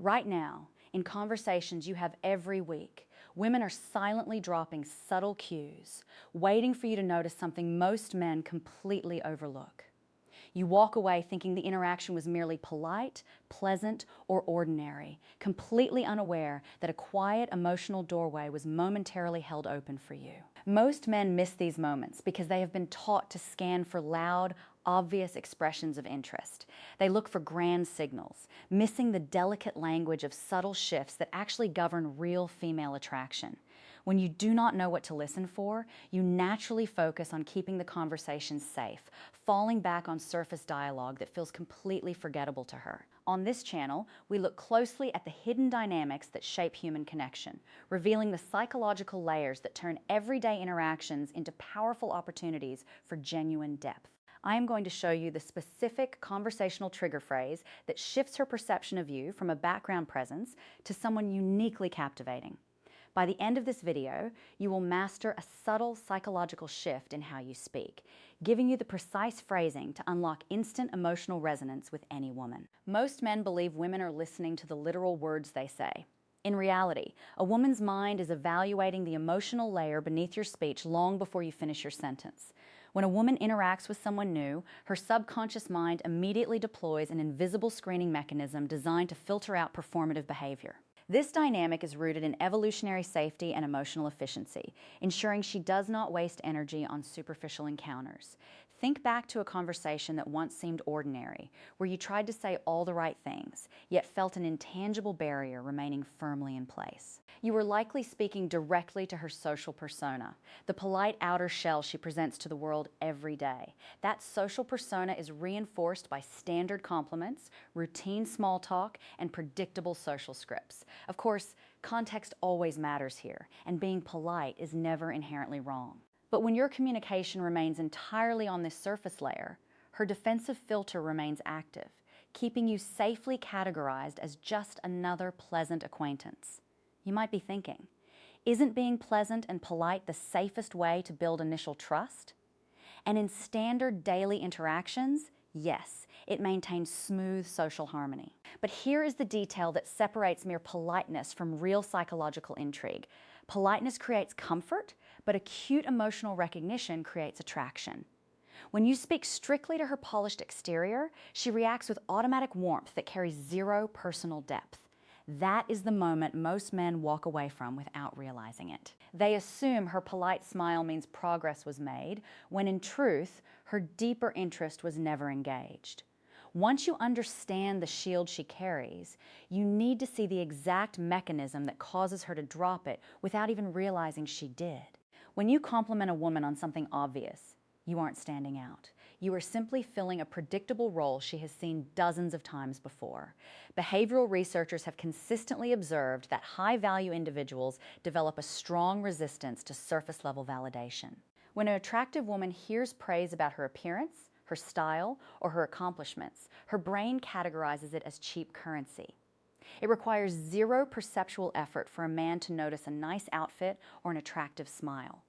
Right now, in conversations you have every week, women are silently dropping subtle cues, waiting for you to notice something most men completely overlook. You walk away thinking the interaction was merely polite, pleasant, or ordinary, completely unaware that a quiet, emotional doorway was momentarily held open for you. Most men miss these moments because they have been taught to scan for loud, obvious expressions of interest. They look for grand signals, missing the delicate language of subtle shifts that actually govern real female attraction. When you do not know what to listen for, you naturally focus on keeping the conversation safe, falling back on surface dialogue that feels completely forgettable to her. On this channel, we look closely at the hidden dynamics that shape human connection, revealing the psychological layers that turn everyday interactions into powerful opportunities for genuine depth. I am going to show you the specific conversational trigger phrase that shifts her perception of you from a background presence to someone uniquely captivating. By the end of this video, you will master a subtle psychological shift in how you speak, giving you the precise phrasing to unlock instant emotional resonance with any woman. Most men believe women are listening to the literal words they say. In reality, a woman's mind is evaluating the emotional layer beneath your speech long before you finish your sentence. When a woman interacts with someone new, her subconscious mind immediately deploys an invisible screening mechanism designed to filter out performative behavior. This dynamic is rooted in evolutionary safety and emotional efficiency, ensuring she does not waste energy on superficial encounters. Think back to a conversation that once seemed ordinary, where you tried to say all the right things, yet felt an intangible barrier remaining firmly in place. You were likely speaking directly to her social persona, the polite outer shell she presents to the world every day. That social persona is reinforced by standard compliments, routine small talk, and predictable social scripts. Of course, context always matters here, and being polite is never inherently wrong. But when your communication remains entirely on this surface layer, her defensive filter remains active, keeping you safely categorized as just another pleasant acquaintance. You might be thinking, isn't being pleasant and polite the safest way to build initial trust? And in standard daily interactions, yes, it maintains smooth social harmony. But here is the detail that separates mere politeness from real psychological intrigue. Politeness creates comfort, but acute emotional recognition creates attraction. When you speak strictly to her polished exterior, she reacts with automatic warmth that carries zero personal depth. That is the moment most men walk away from without realizing it. They assume her polite smile means progress was made, when in truth, her deeper interest was never engaged. Once you understand the shield she carries, you need to see the exact mechanism that causes her to drop it without even realizing she did. When you compliment a woman on something obvious, you aren't standing out. You are simply filling a predictable role she has seen dozens of times before. Behavioral researchers have consistently observed that high-value individuals develop a strong resistance to surface-level validation. When an attractive woman hears praise about her appearance, her style, or her accomplishments, her brain categorizes it as cheap currency. It requires zero perceptual effort for a man to notice a nice outfit or an attractive smile.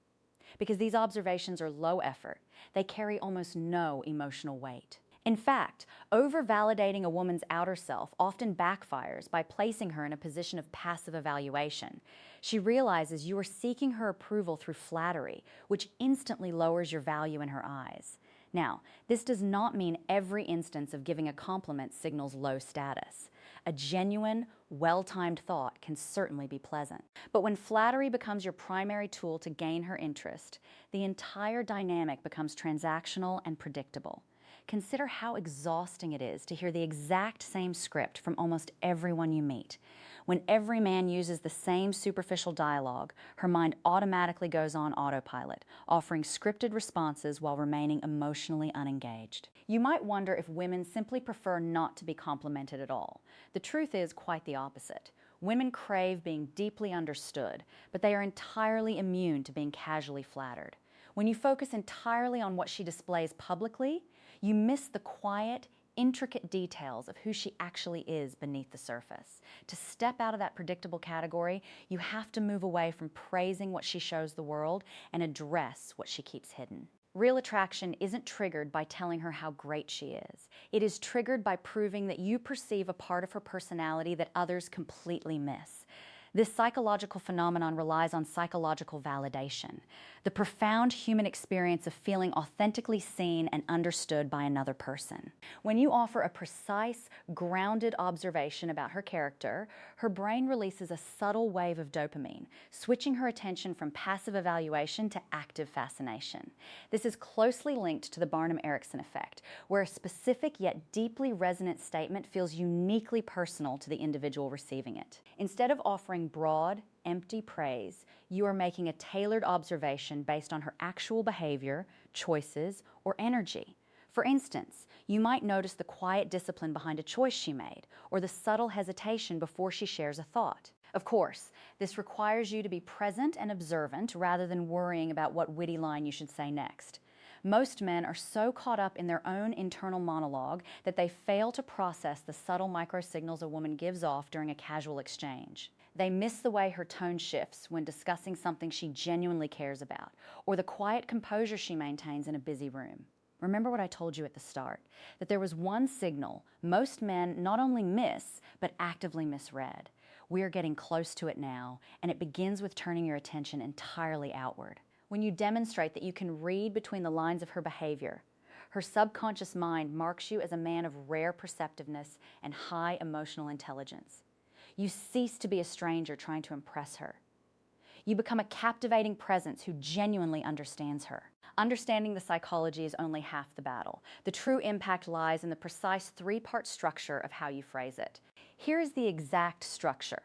Because these observations are low effort, they carry almost no emotional weight. In fact, over-validating a woman's outer self often backfires by placing her in a position of passive evaluation. She realizes you are seeking her approval through flattery, which instantly lowers your value in her eyes. Now, this does not mean every instance of giving a compliment signals low status. A genuine, well-timed thought can certainly be pleasant. But when flattery becomes your primary tool to gain her interest, the entire dynamic becomes transactional and predictable. Consider how exhausting it is to hear the exact same script from almost everyone you meet. When every man uses the same superficial dialogue, her mind automatically goes on autopilot, offering scripted responses while remaining emotionally unengaged. You might wonder if women simply prefer not to be complimented at all. The truth is quite the opposite. Women crave being deeply understood, but they are entirely immune to being casually flattered. When you focus entirely on what she displays publicly, you miss the quiet, intricate details of who she actually is beneath the surface. To step out of that predictable category, you have to move away from praising what she shows the world and address what she keeps hidden. Real attraction isn't triggered by telling her how great she is. It is triggered by proving that you perceive a part of her personality that others completely miss. This psychological phenomenon relies on psychological validation, the profound human experience of feeling authentically seen and understood by another person. When you offer a precise, grounded observation about her character, her brain releases a subtle wave of dopamine, switching her attention from passive evaluation to active fascination. This is closely linked to the Barnum-Erickson effect, where a specific yet deeply resonant statement feels uniquely personal to the individual receiving it. Instead of offering broad, empty praise, you are making a tailored observation based on her actual behavior, choices, or energy. For instance, you might notice the quiet discipline behind a choice she made, or the subtle hesitation before she shares a thought. Of course, this requires you to be present and observant rather than worrying about what witty line you should say next. Most men are so caught up in their own internal monologue that they fail to process the subtle microsignals a woman gives off during a casual exchange. They miss the way her tone shifts when discussing something she genuinely cares about, or the quiet composure she maintains in a busy room. Remember what I told you at the start, that there was one signal most men not only miss, but actively misread. We are getting close to it now, and it begins with turning your attention entirely outward. When you demonstrate that you can read between the lines of her behavior, her subconscious mind marks you as a man of rare perceptiveness and high emotional intelligence. You cease to be a stranger trying to impress her. You become a captivating presence who genuinely understands her. Understanding the psychology is only half the battle. The true impact lies in the precise three-part structure of how you phrase it. Here is the exact structure.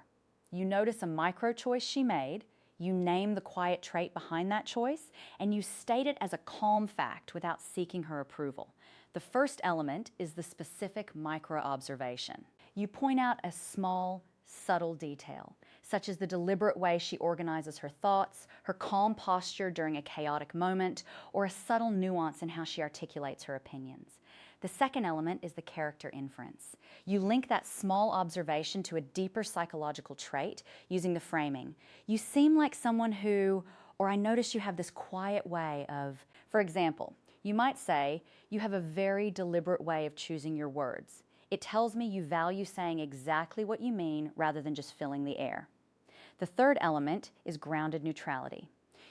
You notice a micro-choice she made, you name the quiet trait behind that choice, and you state it as a calm fact without seeking her approval. The first element is the specific micro-observation. You point out a small, subtle detail, such as the deliberate way she organizes her thoughts, her calm posture during a chaotic moment, or a subtle nuance in how she articulates her opinions. The second element is the character inference. You link that small observation to a deeper psychological trait using the framing. You seem like someone who, or I notice you have this quiet way of, for example, you might say, you have a very deliberate way of choosing your words. It tells me you value saying exactly what you mean rather than just filling the air. The third element is grounded neutrality.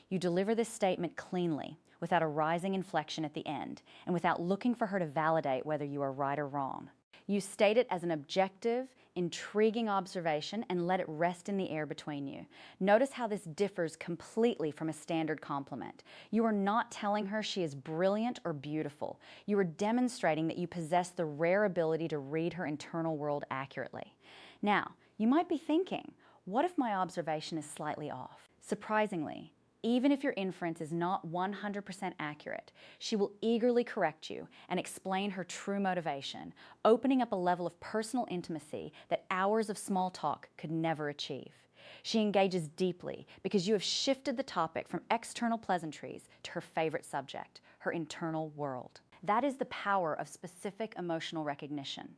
You deliver this statement cleanly, without a rising inflection at the end, and without looking for her to validate whether you are right or wrong. You state it as an objective, intriguing observation and let it rest in the air between you. Notice how this differs completely from a standard compliment. You are not telling her she is brilliant or beautiful. You are demonstrating that you possess the rare ability to read her internal world accurately. Now, you might be thinking, what if my observation is slightly off? Surprisingly, even if your inference is not 100% accurate, she will eagerly correct you and explain her true motivation, opening up a level of personal intimacy that hours of small talk could never achieve. She engages deeply because you have shifted the topic from external pleasantries to her favorite subject, her internal world. That is the power of specific emotional recognition.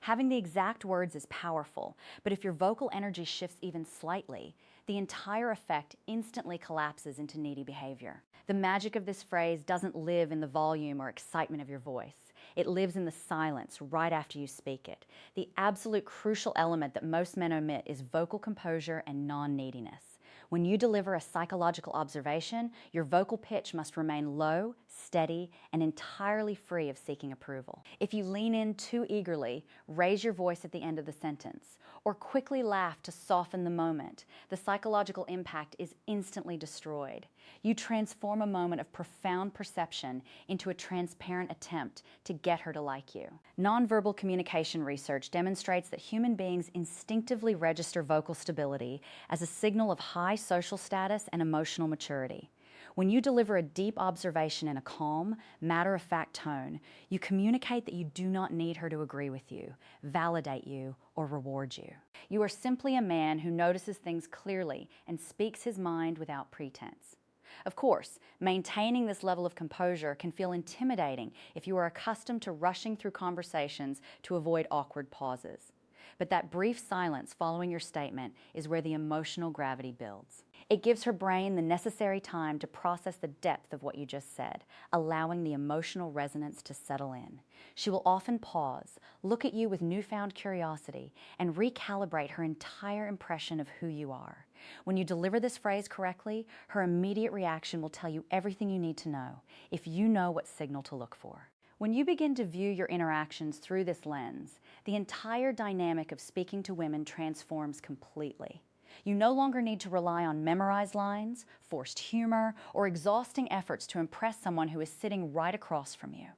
Having the exact words is powerful, but if your vocal energy shifts even slightly, the entire effect instantly collapses into needy behavior. The magic of this phrase doesn't live in the volume or excitement of your voice. It lives in the silence right after you speak it. The absolute crucial element that most men omit is vocal composure and non-neediness. When you deliver a psychological observation, your vocal pitch must remain low, steady, and entirely free of seeking approval. If you lean in too eagerly, raise your voice at the end of the sentence, or quickly laugh to soften the moment, the psychological impact is instantly destroyed. You transform a moment of profound perception into a transparent attempt to get her to like you. Nonverbal communication research demonstrates that human beings instinctively register vocal stability as a signal of high social status and emotional maturity. When you deliver a deep observation in a calm, matter-of-fact tone, you communicate that you do not need her to agree with you, validate you, or reward you. You are simply a man who notices things clearly and speaks his mind without pretense. Of course, maintaining this level of composure can feel intimidating if you are accustomed to rushing through conversations to avoid awkward pauses. but that brief silence following your statement is where the emotional gravity builds. It gives her brain the necessary time to process the depth of what you just said, allowing the emotional resonance to settle in. She will often pause, look at you with newfound curiosity, and recalibrate her entire impression of who you are. When you deliver this phrase correctly, her immediate reaction will tell you everything you need to know, if you know what signal to look for. When you begin to view your interactions through this lens, the entire dynamic of speaking to women transforms completely. You no longer need to rely on memorized lines, forced humor, or exhausting efforts to impress someone who is sitting right across from you.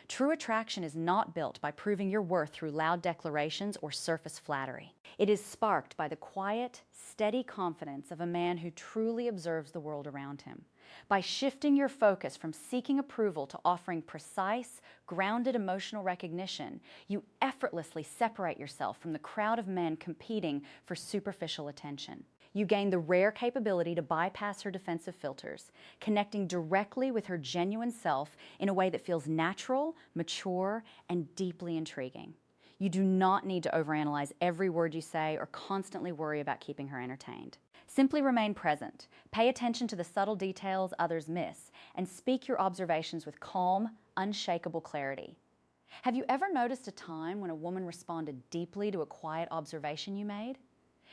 True attraction is not built by proving your worth through loud declarations or surface flattery. It is sparked by the quiet, steady confidence of a man who truly observes the world around him. By shifting your focus from seeking approval to offering precise, grounded emotional recognition, you effortlessly separate yourself from the crowd of men competing for superficial attention. You gain the rare capability to bypass her defensive filters, connecting directly with her genuine self in a way that feels natural, mature, and deeply intriguing. You do not need to overanalyze every word you say or constantly worry about keeping her entertained. Simply remain present, pay attention to the subtle details others miss, and speak your observations with calm, unshakable clarity. Have you ever noticed a time when a woman responded deeply to a quiet observation you made?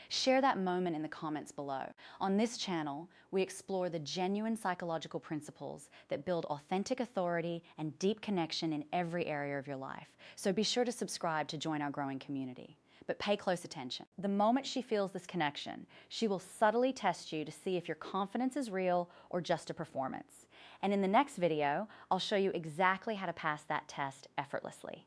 Share that moment in the comments below. On this channel, we explore the genuine psychological principles that build authentic authority and deep connection in every area of your life. So be sure to subscribe to join our growing community. But pay close attention. The moment she feels this connection, she will subtly test you to see if your confidence is real or just a performance. And in the next video, I'll show you exactly how to pass that test effortlessly.